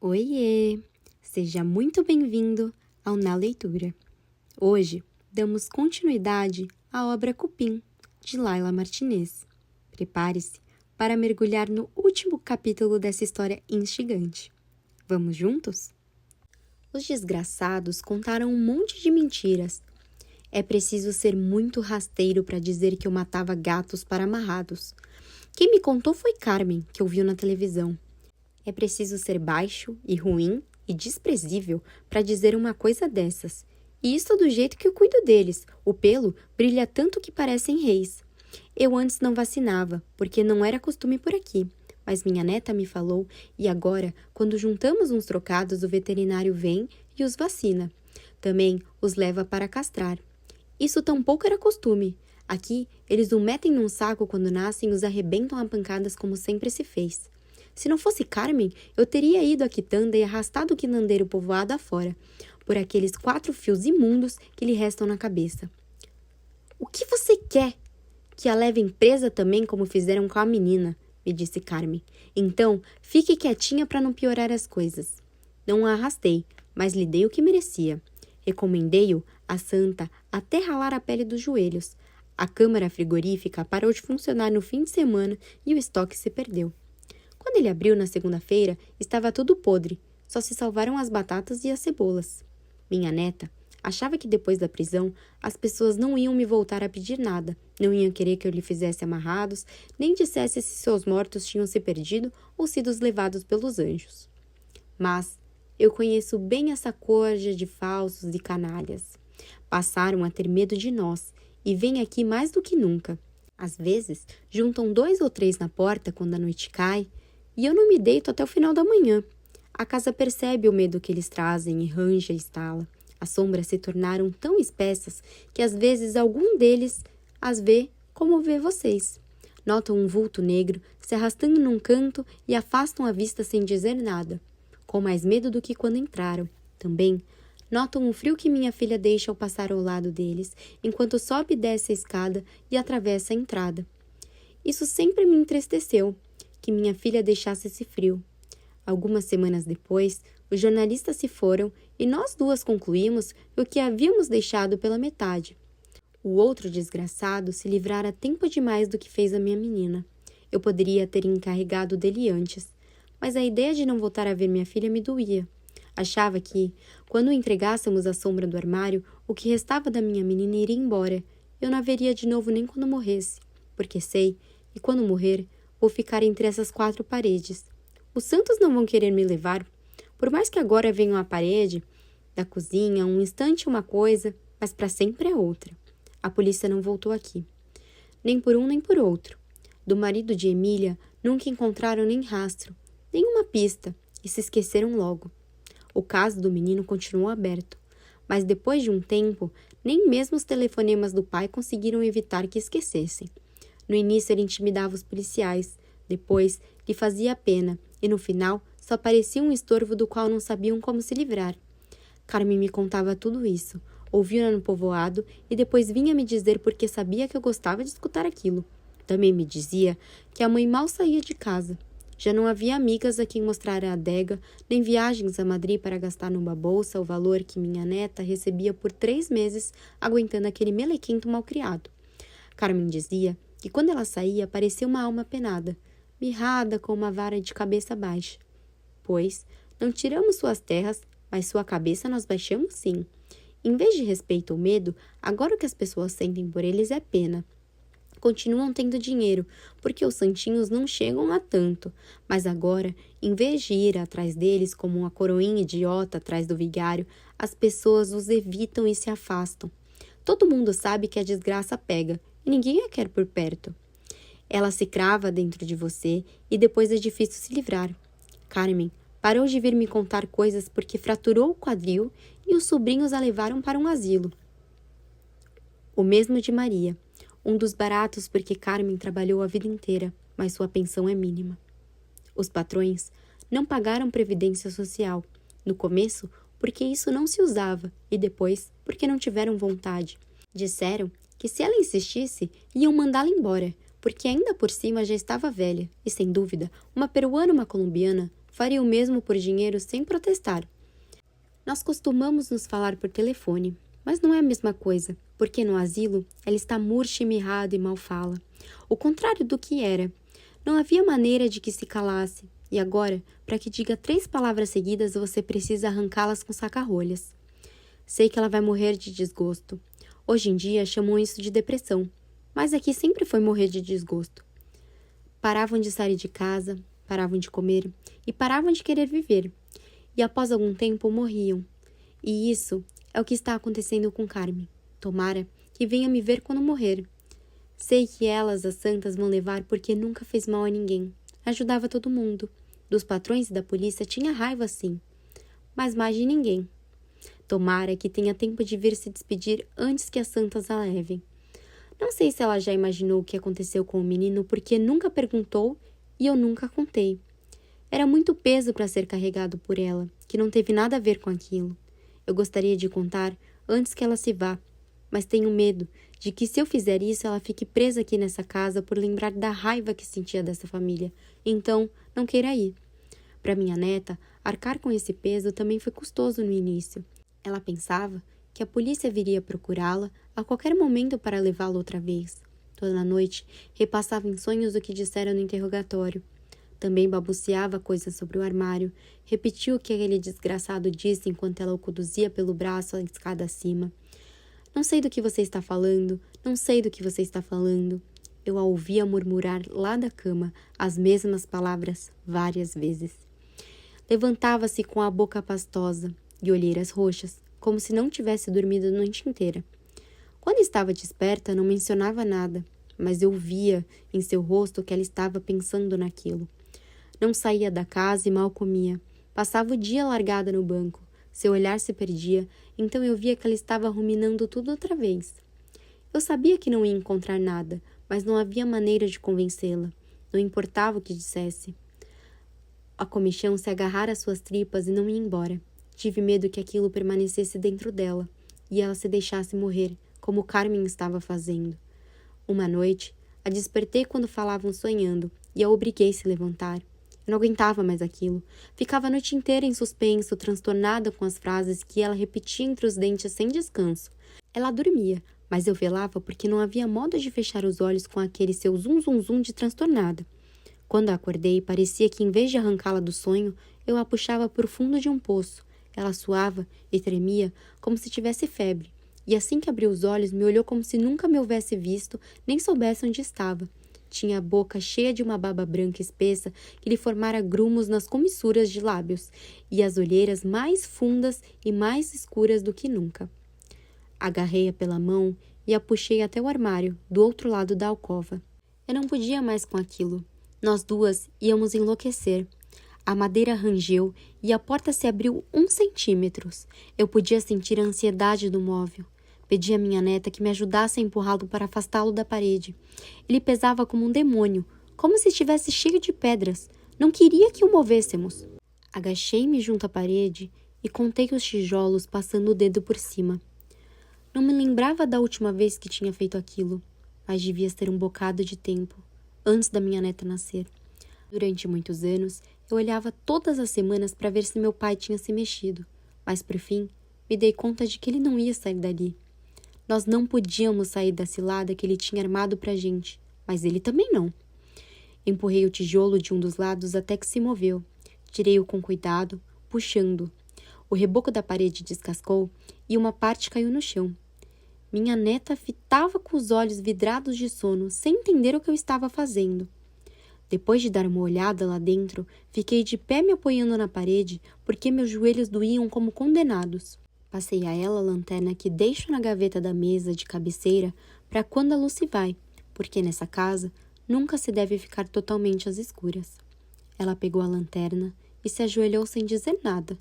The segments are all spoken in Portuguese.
Oiê! Seja muito bem-vindo ao Na Leitura. Hoje, damos continuidade à obra Cupim, de Laila Martinez. Prepare-se para mergulhar no último capítulo dessa história instigante. Vamos juntos? Os desgraçados contaram um monte de mentiras. É preciso ser muito rasteiro para dizer que eu matava gatos para amarrados. Quem me contou foi Carmen, que ouviu na televisão. É preciso ser baixo e ruim e desprezível para dizer uma coisa dessas. E isso do jeito que eu cuido deles. O pelo brilha tanto que parecem reis. Eu antes não vacinava, porque não era costume por aqui. Mas minha neta me falou e agora, quando juntamos uns trocados, o veterinário vem e os vacina. Também os leva para castrar. Isso tampouco era costume. Aqui, eles o metem num saco quando nascem e os arrebentam a pancadas como sempre se fez. Se não fosse Carmen, eu teria ido à quitanda e arrastado o quitandeiro povoado afora, por aqueles 4 fios imundos que lhe restam na cabeça. O que você quer? Que a levem presa também, como fizeram com a menina, me disse Carmen. Então, fique quietinha para não piorar as coisas. Não a arrastei, mas lhe dei o que merecia. Recomendei-o à santa até ralar a pele dos joelhos. A câmara frigorífica parou de funcionar no fim de semana e o estoque se perdeu. Quando ele abriu na segunda-feira, estava tudo podre, só se salvaram as batatas e as cebolas. Minha neta achava que depois da prisão, as pessoas não iam me voltar a pedir nada, não iam querer que eu lhe fizesse amarrados, nem dissesse se seus mortos tinham se perdido ou sido levados pelos anjos. Mas eu conheço bem essa corja de falsos e canalhas. Passaram a ter medo de nós e vêm aqui mais do que nunca. Às vezes, juntam 2 ou 3 na porta quando a noite cai, e eu não me deito até o final da manhã. A casa percebe o medo que eles trazem e ranja e estala. As sombras se tornaram tão espessas que às vezes algum deles as vê como vê vocês. Notam um vulto negro se arrastando num canto e afastam a vista sem dizer nada, com mais medo do que quando entraram. Também notam o frio que minha filha deixa ao passar ao lado deles, enquanto sobe e desce a escada e atravessa a entrada. Isso sempre me entristeceu, que minha filha deixasse esse frio. Algumas semanas depois, os jornalistas se foram e nós duas concluímos o que havíamos deixado pela metade. O outro desgraçado se livrara tempo demais do que fez a minha menina. Eu poderia ter encarregado dele antes, mas a ideia de não voltar a ver minha filha me doía. Achava que, quando entregássemos a sombra do armário, o que restava da minha menina iria embora. Eu não a veria de novo nem quando morresse, porque sei, e quando morrer, vou ficar entre essas 4 paredes. Os santos não vão querer me levar. Por mais que agora venham à parede da cozinha, um instante uma coisa, mas para sempre é outra. A polícia não voltou aqui. Nem por um nem por outro. Do marido de Emília, nunca encontraram nem rastro, nem uma pista, e se esqueceram logo. O caso do menino continuou aberto, mas depois de um tempo, nem mesmo os telefonemas do pai conseguiram evitar que esquecessem. No início ele intimidava os policiais, depois lhe fazia pena, e no final só parecia um estorvo do qual não sabiam como se livrar. Carmen me contava tudo isso, ouvia no povoado e depois vinha me dizer porque sabia que eu gostava de escutar aquilo. Também me dizia que a mãe mal saía de casa. Já não havia amigas a quem mostrar a adega, nem viagens a Madrid para gastar numa bolsa o valor que minha neta recebia por 3 meses aguentando aquele melequento malcriado. Carmen dizia que quando ela saía parecia uma alma penada, mirrada com uma vara de cabeça baixa. Pois, não tiramos suas terras, mas sua cabeça nós baixamos sim. Em vez de respeito ou medo, agora o que as pessoas sentem por eles é pena. Continuam tendo dinheiro, porque os santinhos não chegam a tanto. Mas agora, em vez de ir atrás deles como uma coroinha idiota atrás do vigário, as pessoas os evitam e se afastam. Todo mundo sabe que a desgraça pega, e ninguém a quer por perto. Ela se crava dentro de você e depois é difícil se livrar. Carmen parou de vir me contar coisas porque fraturou o quadril e os sobrinhos a levaram para um asilo. O mesmo de Maria, um dos baratos porque Carmen trabalhou a vida inteira, mas sua pensão é mínima. Os patrões não pagaram previdência social, no começo porque isso não se usava e depois porque não tiveram vontade. Disseram que se ela insistisse, iam mandá-la embora, porque ainda por cima já estava velha e, sem dúvida, uma peruana e uma colombiana faria o mesmo por dinheiro sem protestar. Nós costumamos nos falar por telefone, mas não é a mesma coisa, porque no asilo ela está murcha e mirrada e mal fala. O contrário do que era. Não havia maneira de que se calasse, e agora, para que diga 3 palavras seguidas, você precisa arrancá-las com saca-rolhas. Sei que ela vai morrer de desgosto. Hoje em dia chamam isso de depressão, mas aqui sempre foi morrer de desgosto. Paravam de sair de casa, paravam de comer e paravam de querer viver. E após algum tempo morriam. E isso é o que está acontecendo com Carmen. Tomara que venha me ver quando morrer. Sei que elas, as santas, vão levar porque nunca fez mal a ninguém. Ajudava todo mundo. Dos patrões e da polícia tinha raiva, sim. Mas mais de ninguém. Tomara que tenha tempo de vir se despedir antes que as santas a levem. Não sei se ela já imaginou o que aconteceu com o menino porque nunca perguntou e eu nunca contei. Era muito peso para ser carregado por ela, que não teve nada a ver com aquilo. Eu gostaria de contar antes que ela se vá, mas tenho medo de que se eu fizer isso ela fique presa aqui nessa casa por lembrar da raiva que sentia dessa família. Então, não queira ir. Para minha neta, arcar com esse peso também foi custoso no início. Ela pensava que a polícia viria procurá-la a qualquer momento para levá-la outra vez. Toda noite, repassava em sonhos o que disseram no interrogatório. Também balbuciava coisas sobre o armário, repetiu o que aquele desgraçado disse enquanto ela o conduzia pelo braço a escada acima. Não sei do que você está falando, não sei do que você está falando. Eu a ouvia murmurar lá da cama as mesmas palavras várias vezes. Levantava-se com a boca pastosa e olheiras roxas, como se não tivesse dormido a noite inteira. Quando estava desperta, não mencionava nada, mas eu via em seu rosto que ela estava pensando naquilo. Não saía da casa e mal comia. Passava o dia largada no banco. Seu olhar se perdia, então eu via que ela estava ruminando tudo outra vez. Eu sabia que não ia encontrar nada, mas não havia maneira de convencê-la. Não importava o que dissesse. A comichão se agarrara às suas tripas e não ia embora. Tive medo que aquilo permanecesse dentro dela e ela se deixasse morrer, como Carmen estava fazendo. Uma noite, a despertei quando falavam sonhando e a obriguei a se levantar. Eu não aguentava mais aquilo. Ficava a noite inteira em suspenso, transtornada com as frases que ela repetia entre os dentes sem descanso. Ela dormia, mas eu velava porque não havia modo de fechar os olhos com aquele seu zum-zum-zum de transtornada. Quando a acordei, parecia que em vez de arrancá-la do sonho, eu a puxava para o fundo de um poço. Ela suava e tremia como se tivesse febre. E assim que abriu os olhos, me olhou como se nunca me houvesse visto, nem soubesse onde estava. Tinha a boca cheia de uma baba branca espessa que lhe formara grumos nas comissuras de lábios e as olheiras mais fundas e mais escuras do que nunca. Agarrei-a pela mão e a puxei até o armário, do outro lado da alcova. Eu não podia mais com aquilo. Nós duas íamos enlouquecer. A madeira rangeu e a porta se abriu 1 centímetro. Eu podia sentir a ansiedade do móvel. Pedi à minha neta que me ajudasse a empurrá-lo para afastá-lo da parede. Ele pesava como um demônio, como se estivesse cheio de pedras. Não queria que o movêssemos. Agachei-me junto à parede e contei os tijolos passando o dedo por cima. Não me lembrava da última vez que tinha feito aquilo, mas devia ser um bocado de tempo, antes da minha neta nascer. Durante muitos anos, eu olhava todas as semanas para ver se meu pai tinha se mexido, mas por fim, me dei conta de que ele não ia sair dali. Nós não podíamos sair da cilada que ele tinha armado para a gente, mas ele também não. Empurrei o tijolo de um dos lados até que se moveu. Tirei-o com cuidado, puxando. O reboco da parede descascou e uma parte caiu no chão. Minha neta fitava com os olhos vidrados de sono, sem entender o que eu estava fazendo. Depois de dar uma olhada lá dentro, fiquei de pé me apoiando na parede, porque meus joelhos doíam como condenados. Passei a ela a lanterna que deixo na gaveta da mesa de cabeceira para quando a luz se vai, porque nessa casa nunca se deve ficar totalmente às escuras. Ela pegou a lanterna e se ajoelhou sem dizer nada.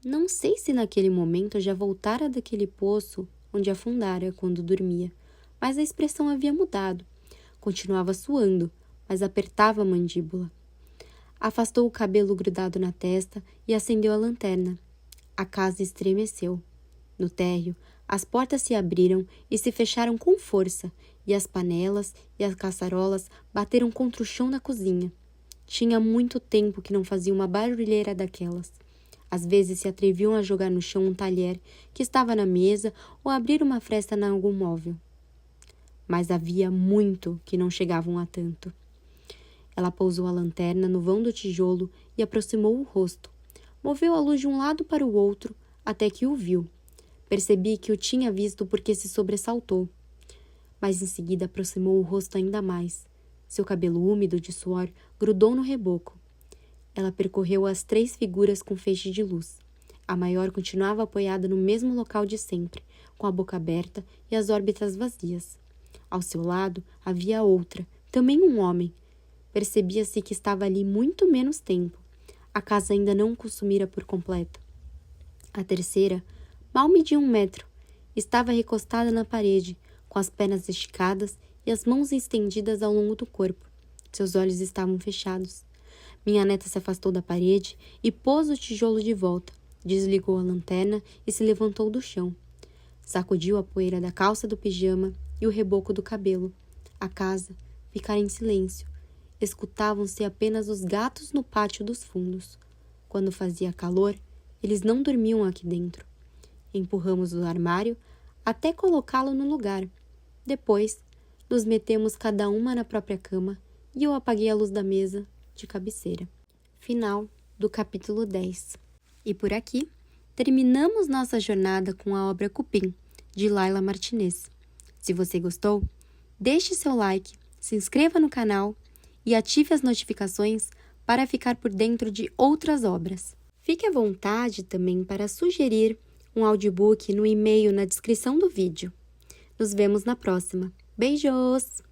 Não sei se naquele momento já voltara daquele poço onde afundara quando dormia, mas a expressão havia mudado. Continuava suando, mas apertava a mandíbula. Afastou o cabelo grudado na testa e acendeu a lanterna. A casa estremeceu. No térreo, as portas se abriram e se fecharam com força, e as panelas e as caçarolas bateram contra o chão da cozinha. Tinha muito tempo que não fazia uma barulheira daquelas. Às vezes se atreviam a jogar no chão um talher que estava na mesa ou abrir uma fresta em algum móvel. Mas havia muito que não chegavam a tanto. Ela pousou a lanterna no vão do tijolo e aproximou o rosto. Moveu a luz de um lado para o outro até que o viu. Percebi que o tinha visto porque se sobressaltou. Mas em seguida aproximou o rosto ainda mais. Seu cabelo úmido de suor grudou no reboco. Ela percorreu as 3 figuras com feixe de luz. A maior continuava apoiada no mesmo local de sempre, com a boca aberta e as órbitas vazias. Ao seu lado havia outra, também um homem. Percebia-se que estava ali muito menos tempo. A casa ainda não o consumira por completo. A terceira mal media 1 metro. Estava recostada na parede, com as pernas esticadas e as mãos estendidas ao longo do corpo. Seus olhos estavam fechados. Minha neta se afastou da parede e pôs o tijolo de volta. Desligou a lanterna e se levantou do chão. Sacudiu a poeira da calça do pijama e o reboco do cabelo. A casa ficara em silêncio. Escutavam-se apenas os gatos no pátio dos fundos. Quando fazia calor, eles não dormiam aqui dentro. Empurramos o armário até colocá-lo no lugar. Depois, nos metemos cada uma na própria cama e eu apaguei a luz da mesa de cabeceira. Final do capítulo 10. E por aqui, terminamos nossa jornada com a obra Cupim, de Laila Martinez. Se você gostou, deixe seu like, se inscreva no canal e ative as notificações para ficar por dentro de outras obras. Fique à vontade também para sugerir um audiobook no e-mail na descrição do vídeo. Nos vemos na próxima. Beijos!